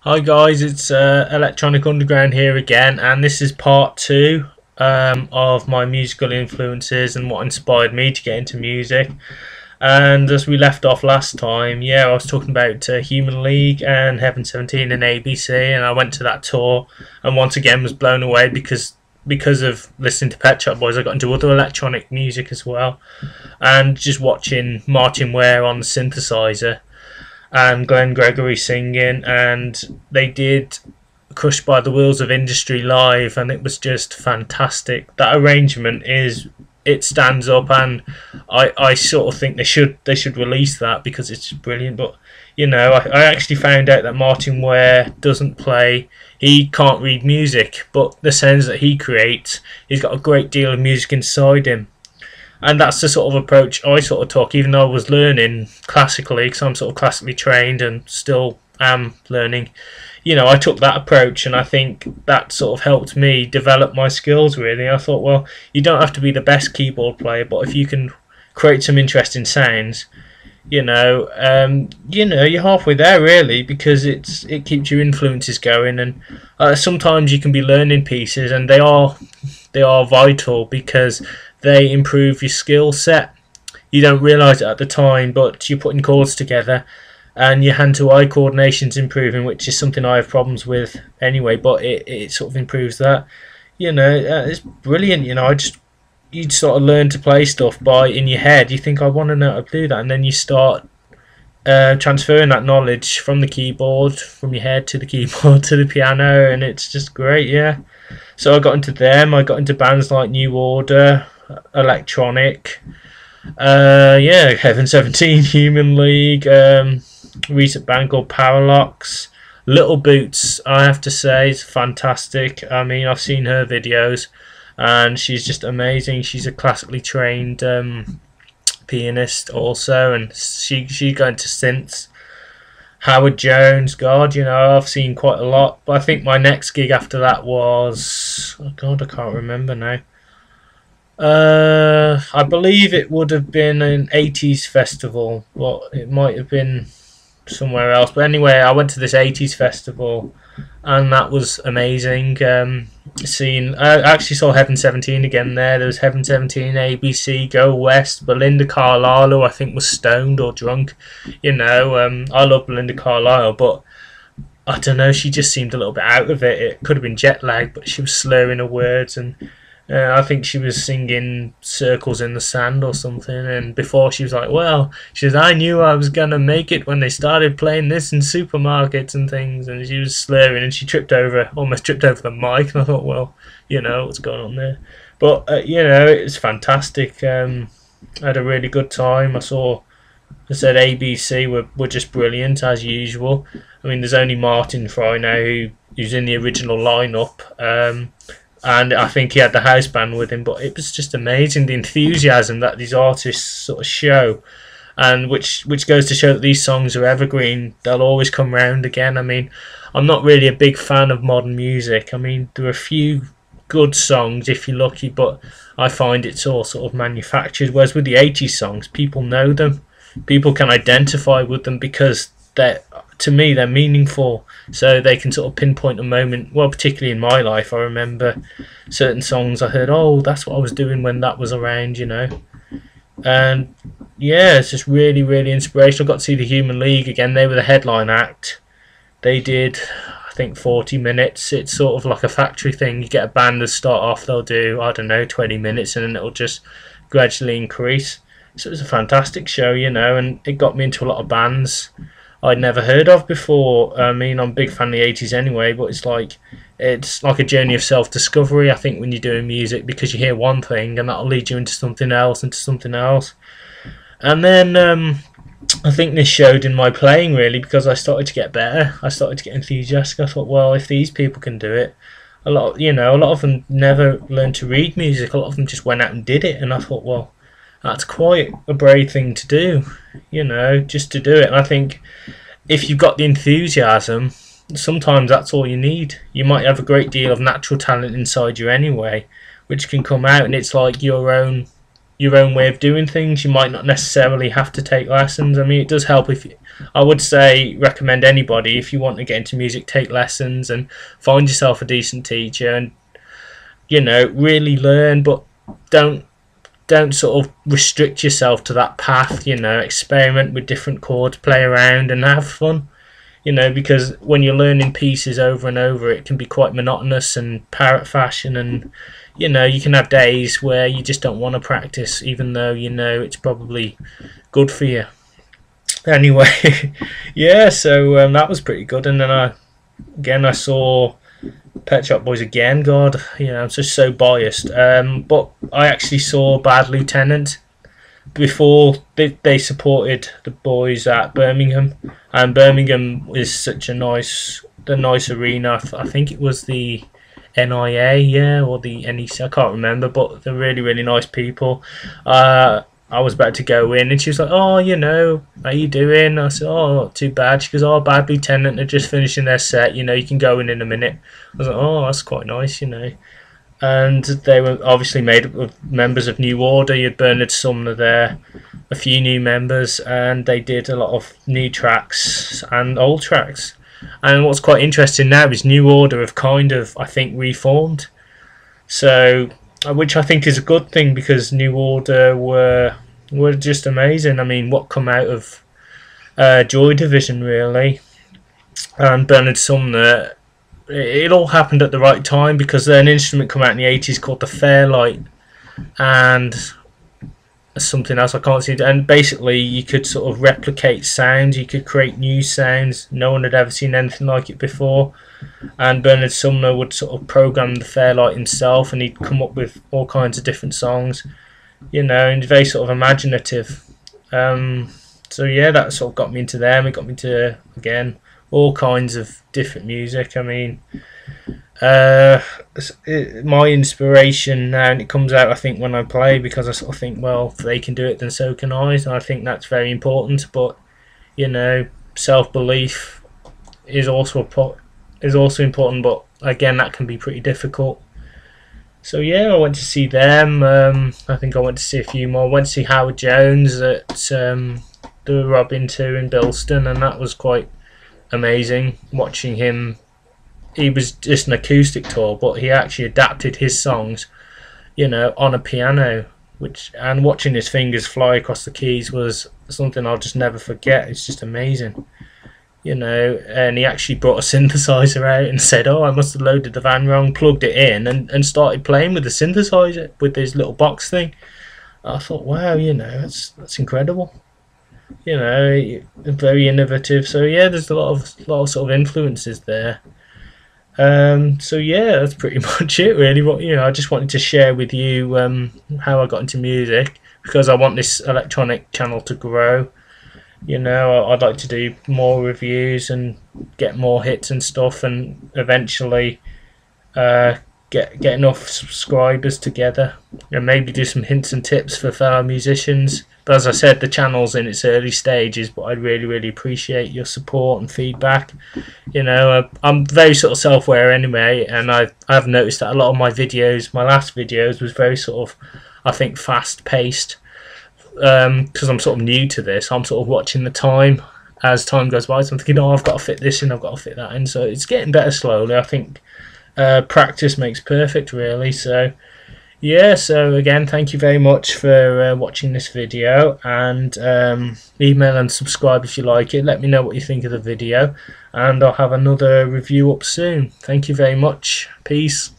Hi guys, it's Electronic Underground here again, and this is part two of my musical influences and what inspired me to get into music. And as we left off last time, yeah, I was talking about Human League and Heaven 17 and ABC, and I went to that tour, and once again was blown away because of listening to Pet Shop Boys. I got into other electronic music as well, and just watching Martin Ware on the synthesizer and Glenn Gregory singing, and they did Crushed by the Wheels of Industry live, and it was just fantastic. That arrangement it stands up, and I sort of think they should release that because it's brilliant. But I actually found out that Martin Ware doesn't play. He can't read music, but the sounds that he creates, he's got a great deal of music inside him. And that's the sort of approach I sort of took, even though I was learning classically, because I'm sort of classically trained and still am learning. I took that approach, and I think that sort of helped me develop my skills, really. I thought, well, you don't have to be the best keyboard player, but if you can create some interesting sounds, you're halfway there, really, because it keeps your influences going. And sometimes you can be learning pieces, and they are vital because they improve your skill set. You don't realise it at the time, but you're putting chords together and your hand-to-eye coordination's improving, which is something I have problems with anyway, but it sort of improves that. It's brilliant. You sort of learn to play stuff by in your head. You think, I want to know how to do that, and then you start transferring that knowledge from the keyboard, from your head to the keyboard to the piano, and it's just great, yeah. So I got into them. I got into bands like New Order, Electronic, Heaven 17, Human League, recent band called Parallax. Little Boots, I have to say, is fantastic. I mean, I've seen her videos, and she's just amazing. She's a classically trained pianist also, and she got into synths. Howard Jones, God, I've seen quite a lot. But I think my next gig after that was, oh God, I can't remember now. I believe it would have been an 80s festival, but it might have been somewhere else. But anyway, I went to this 80s festival, and that was amazing. I actually saw Heaven 17 again there. There was Heaven 17, ABC, Go West, Belinda Carlisle, who I think was stoned or drunk. I love Belinda Carlisle, but I don't know, she just seemed a little bit out of it. It could have been jet lag, but she was slurring her words, and I think she was singing Circles in the Sand or something, and before she was like, well, she says, I knew I was going to make it when they started playing this in supermarkets and things, and she was slurring, and she almost tripped over the mic, and I thought, well, what's going on there? But, it was fantastic. I had a really good time. I said ABC were just brilliant, as usual. I mean, there's only Martin Fry now who's in the original lineup, and I think he had the house band with him, but it was just amazing, the enthusiasm that these artists sort of show, and which goes to show that these songs are evergreen. They'll always come round again. I mean, I'm not really a big fan of modern music. I mean, there are a few good songs if you're lucky, but I find it's all sort of manufactured, whereas with the 80s songs, people know them. People can identify with them because to me, they're meaningful, so they can sort of pinpoint a moment. Well, particularly in my life, I remember certain songs I heard, oh, that's what I was doing when that was around, And yeah, it's just really, really inspirational. I got to see the Human League again. They were the headline act. They did, I think, 40 minutes. It's sort of like a factory thing. You get a band to start off, they'll do, I don't know, 20 minutes, and then it'll just gradually increase. So it was a fantastic show, and it got me into a lot of bands I'd never heard of before. I mean, I'm a big fan of the 80s anyway, but it's like a journey of self-discovery, I think, when you're doing music, because you hear one thing and that'll lead you into something else, And then I think this showed in my playing, really, because I started to get better. I started to get enthusiastic. I thought, well, if these people can do it, a lot of them never learned to read music. A lot of them just went out and did it, and I thought, well, that's quite a brave thing to do, just to do it. And I think if you've got the enthusiasm, sometimes that's all you need. You might have a great deal of natural talent inside you anyway, which can come out, and it's like your own way of doing things. You might not necessarily have to take lessons. I mean, it does help if I would say recommend anybody, if you want to get into music, take lessons and find yourself a decent teacher, and really learn, but don't sort of restrict yourself to that path. Experiment with different chords, play around and have fun. Because when you're learning pieces over and over, it can be quite monotonous and parrot fashion, and you can have days where you just don't want to practice, even though it's probably good for you. Anyway, yeah, so that was pretty good. And then I saw Pet Shop Boys again. God, I'm just so biased. But I actually saw Bad Lieutenant before. They supported the boys at Birmingham, and Birmingham is such a nice arena. I think it was the NIA, or the NEC, I can't remember, but they're really, really nice people. I was about to go in, and she was like, "Oh, how you doing?" I said, "Oh, not too bad." She goes, "Oh, Bad Lieutenant are just finishing their set. You can go in a minute." I was like, "Oh, that's quite nice, And they were obviously made up of members of New Order. You had Bernard Sumner there, a few new members, and they did a lot of new tracks and old tracks. And what's quite interesting now is New Order have kind of, I think, reformed. So, which I think is a good thing, because New Order were just amazing. I mean, what come out of Joy Division, really, and Bernard Sumner. It all happened at the right time, because an instrument came out in the 80s called the Fairlight, and something else I can't see. And basically, you could sort of replicate sounds, you could create new sounds. No one had ever seen anything like it before. And Bernard Sumner would sort of program the Fairlight himself, and he'd come up with all kinds of different songs, and very sort of imaginative. So yeah, that sort of got me into them. It got me to, again, all kinds of different music. I mean, my inspiration now, and it comes out, I think, when I play, because I sort of think, well, if they can do it, then so can I. And I think that's very important. But self-belief is also important, but again, that can be pretty difficult. So yeah, I went to see them. I think I went to see a few more. I went to see Howard Jones at the Robin 2 in Bilston, and that was quite amazing watching him. He was just an acoustic tour, but he actually adapted his songs, on a piano, and watching his fingers fly across the keys was something I'll just never forget. It's just amazing, and he actually brought a synthesizer out and said, "Oh, I must have loaded the van wrong," plugged it in and started playing with the synthesizer with his little box thing. I thought, wow, that's incredible. Very innovative. So yeah, there's a lot of sort of influences there. So yeah, that's pretty much it, really. What I just wanted to share with you how I got into music, because I want this electronic channel to grow. I'd like to do more reviews and get more hits and stuff, and eventually get enough subscribers together, and maybe do some hints and tips for fellow musicians. But as I said, the channel's in its early stages, but I'd really, really appreciate your support and feedback. I'm very sort of self-aware anyway, and I've noticed that a lot of my last videos was very sort of, I think, fast-paced, because I'm sort of new to this. I'm sort of watching the time as time goes by, so I'm thinking, I've got to fit this in, I've got to fit that in. So it's getting better slowly. I think practice makes perfect, really. So yeah, so again, thank you very much for watching this video, and email and subscribe if you like it. Let me know what you think of the video, and I'll have another review up soon. Thank you very much. Peace.